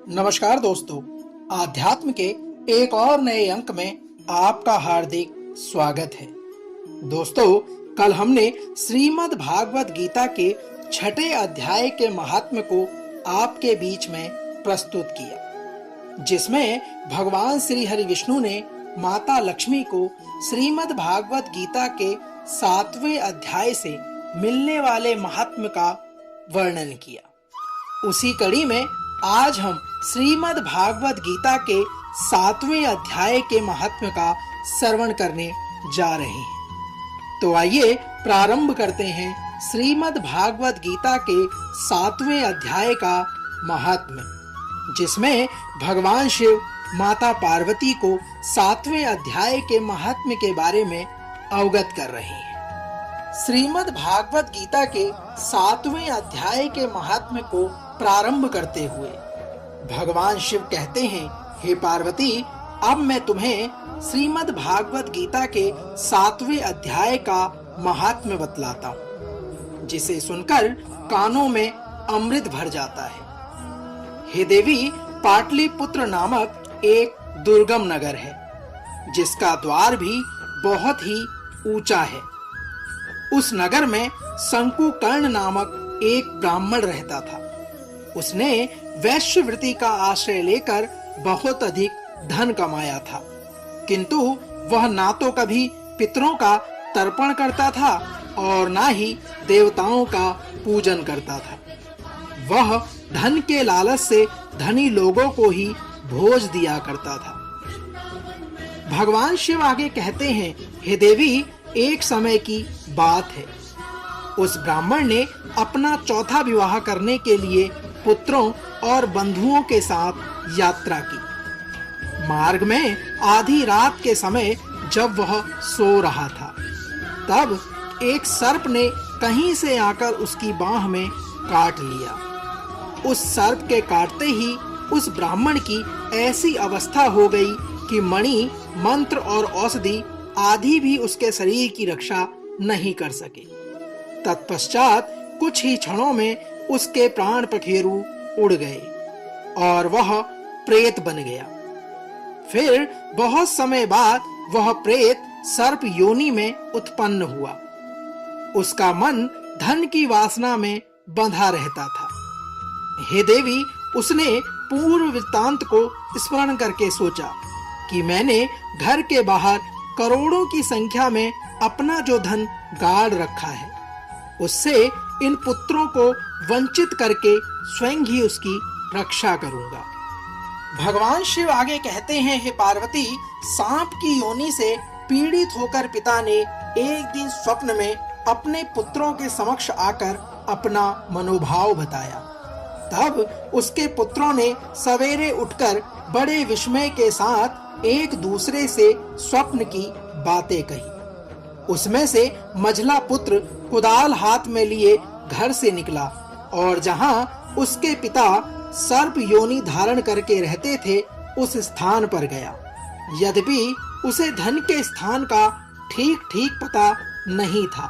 नमस्कार दोस्तों, आध्यात्म के एक और नए अंक में आपका हार्दिक स्वागत है। दोस्तों, कल हमने श्रीमद् भागवत गीता के 6ठे अध्याय के महात्म्य को आपके बीच में प्रस्तुत किया, जिसमें भगवान श्री हरि विष्णु ने माता लक्ष्मी को श्रीमद् भागवत गीता के 7वें अध्याय से मिलने वाले महात्म्य का वर्णन किया। उसी कड़ी में आज हम श्रीमद् भागवत गीता के 7वें अध्याय के महात्म्य का श्रवण करने जा रहे हैं। तो आइए प्रारंभ करते हैं श्रीमद् भागवत गीता के 7वें अध्याय का महात्म्य, जिसमें भगवान शिव माता पार्वती को 7वें अध्याय के महात्म्य के बारे में अवगत कर रहे हैं। श्रीमद् भागवत गीता के 7वें अध्याय के महात्म्य को प्रारंभ करते हुए भगवान शिव कहते हैं, हे पार्वती, अब मैं तुम्हें श्रीमद् भागवत गीता के 7वें अध्याय का महात्म्य बतलाता हूँ, जिसे सुनकर कानों में अमृत भर जाता है। हे देवी, पाटलिपुत्र नामक एक दुर्गम नगर है, जिसका द्वार भी बहुत ही ऊंचा है। उस नगर में शंकुकर्ण नामक एक ब्राह्मण रहता था। उसने वैश्यवृत्ति का आश्रय लेकर बहुत अधिक धन कमाया था, किंतु वह ना तो कभी पितरों का तर्पण करता था और ना ही देवताओं का पूजन करता था। वह धन के लालच से धनी लोगों को ही भोज दिया करता था। भगवान शिव आगे कहते हैं, हे देवी, एक समय की बात है, उस ब्राह्मण ने अपना चौथा विवाह करने के लिए पुत्रों और बंधुओं के साथ यात्रा की। मार्ग में आधी रात के समय जब वह सो रहा था, तब एक सर्प ने कहीं से आकर उसकी बाह में काट लिया। उस सर्प के काटते ही उस ब्राह्मण की ऐसी अवस्था हो गई कि मणि, मंत्र और औषधि आदि भी उसके शरीर की रक्षा नहीं कर सके। तत्पश्चात कुछ ही क्षणों में उसके प्राण पखेरु उड़ गए और वह प्रेत बन गया। फिर बहुत समय बाद वह प्रेत सर्प योनि में उत्पन्न हुआ। उसका मन धन की वासना में बंधा रहता था। हे देवी, उसने पूर्व वृत्तांत को स्मरण करके सोचा कि मैंने घर के बाहर करोड़ों की संख्या में अपना जो धन गाड़ रखा है, उससे इन पुत्रों को वंचित करके स्वयं ही उसकी रक्षा करूंगा। भगवान शिव आगे कहते हैं, हे पार्वती, सांप की योनि से पीड़ित होकर पिता ने एक दिन स्वप्न में अपने पुत्रों के समक्ष आकर अपना मनोभाव बताया। तब उसके पुत्रों ने सवेरे उठकर बड़े विस्मय के साथ एक दूसरे से स्वप्न की बातें कही। उसमें से मझला पुत्र कुदाल हाथ में लिए घर से निकला और जहां उसके पिता सर्प योनि धारण करके रहते थे, उस स्थान पर गया। यद्यपि उसे धन के स्थान का ठीक ठीक पता नहीं था,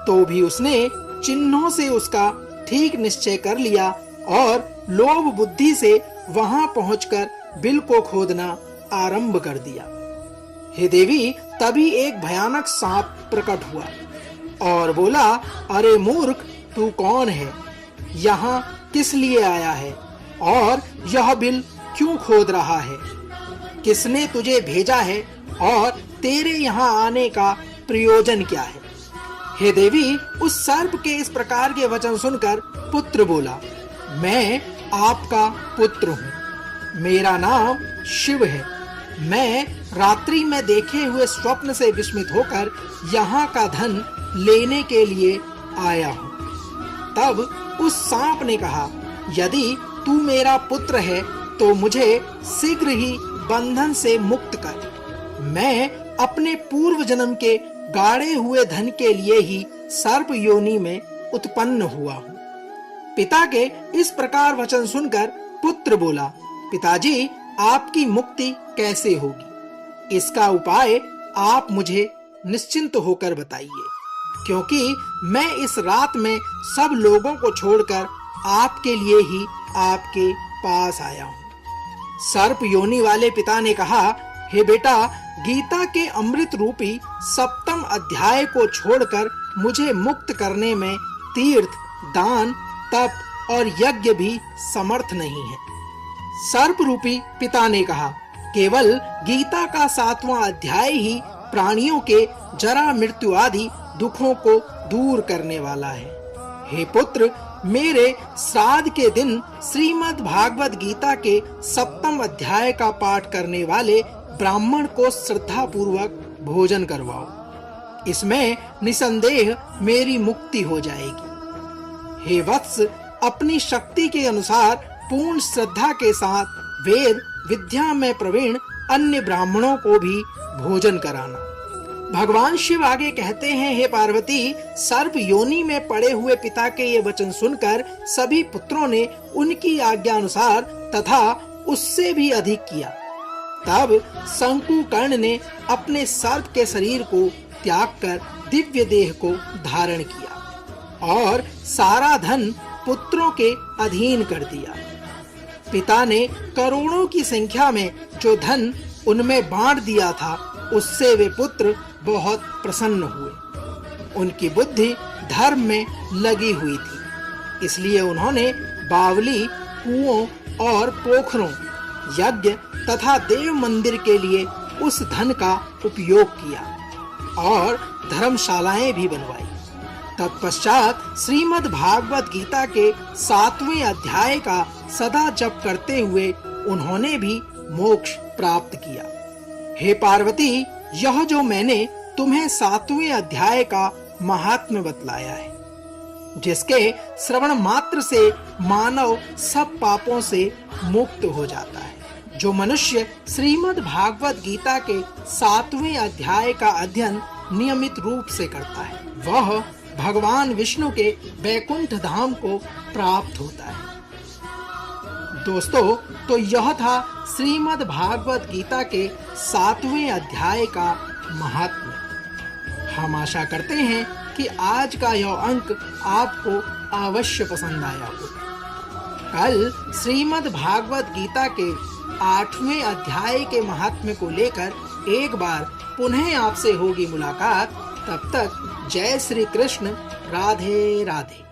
तो भी उसने चिन्हों से उसका ठीक निश्चय कर लिया और लोभ बुद्धि से वहां पहुंचकर बिल को खोदना आरंभ कर दिया। हे देवी, तभी एक भयानक सांप प्रकट हुआ और बोला, अरे मूर्ख, तू कौन है? यहाँ किस लिए आया है और यह बिल क्यों खोद रहा है? किसने तुझे भेजा है और तेरे यहाँ आने का प्रयोजन क्या है? हे देवी, उस सर्प के इस प्रकार के वचन सुनकर पुत्र बोला, मैं आपका पुत्र हूँ, मेरा नाम शिव है। मैं रात्रि में देखे हुए स्वप्न से विस्मित होकर यहाँ का धन लेने के लिए आया हूँ। तब उस सांप ने कहा, यदि तू मेरा पुत्र है तो मुझे शीघ्र ही बंधन से मुक्त कर। मैं अपने पूर्व जन्म के गाड़े हुए धन के लिए ही सर्प योनि में उत्पन्न हुआ हूँ। पिता के इस प्रकार वचन सुनकर पुत्र बोला, पिताजी, आपकी मुक्ति कैसे होगी? इसका उपाय आप मुझे निश्चिंत होकर बताइए, क्योंकि मैं इस रात में सब लोगों को छोड़कर आपके लिए ही आपके पास आया हूँ। सर्प योनि वाले पिता ने कहा, हे बेटा, गीता के अमृत रूपी सप्तम अध्याय को छोड़कर मुझे मुक्त करने में तीर्थ, दान, तप और यज्ञ भी समर्थ नहीं है। सर्प रूपी पिता ने कहा, केवल गीता का 7वां अध्याय ही प्राणियों के जरा मृत्यु आदि दुखों को दूर करने वाला है। हे पुत्र, मेरे श्राद्ध के दिन श्रीमद् भागवत गीता के 7वें अध्याय का पाठ करने वाले ब्राह्मण को श्रद्धा पूर्वक भोजन करवाओ। इसमें निसंदेह मेरी मुक्ति हो जाएगी। हे वत्स, अपनी शक्ति के अनुसार पूर्ण श्रद्धा के साथ वेद विद्या में प्रवीण अन्य ब्राह्मणों को भी भोजन कराना। भगवान शिव आगे कहते हैं, हे पार्वती, सर्प योनि में पड़े हुए पिता के ये वचन सुनकर सभी पुत्रों ने उनकी आज्ञा अनुसार तथा उससे भी अधिक किया। तब शंकुकर्ण ने अपने सर्प के शरीर को त्याग कर दिव्य देह को धारण किया और सारा धन पुत्रों के अधीन कर दिया। पिता ने करोड़ों की संख्या में जो धन उनमें बांट दिया था, उससे वे पुत्र बहुत प्रसन्न हुए। उनकी बुद्धि धर्म में लगी हुई थी, इसलिए उन्होंने बावली, कुओं और पोखरों, यज्ञ तथा देव मंदिर के लिए उस धन का उपयोग किया और धर्मशालाएं भी बनवाई। तत्पश्चात श्रीमद् भागवत गीता के 7वें अध्याय का सदा जप करते हुए उन्होंने भी मोक्ष प्राप्त किया। हे पार्वती, यह जो मैंने तुम्हें 7वें अध्याय का महात्म्य बतलाया है, जिसके श्रवण मात्र से मानव सब पापों से मुक्त हो जाता है। जो मनुष्य श्रीमद् भागवत गीता के 7वें अध्याय का अध्ययन नियमित रूप से करता है, वह भगवान विष्णु के वैकुंठ धाम को प्राप्त होता है। दोस्तों, तो यह था श्रीमद् भागवत गीता के 7वें अध्याय का महात्म्य। हम आशा करते हैं कि आज का यह अंक आपको अवश्य पसंद आया हो। कल श्रीमद् भागवत गीता के 8वें अध्याय के महात्म्य को लेकर एक बार पुनः आपसे होगी मुलाकात। तब तक जय श्री कृष्ण, राधे राधे।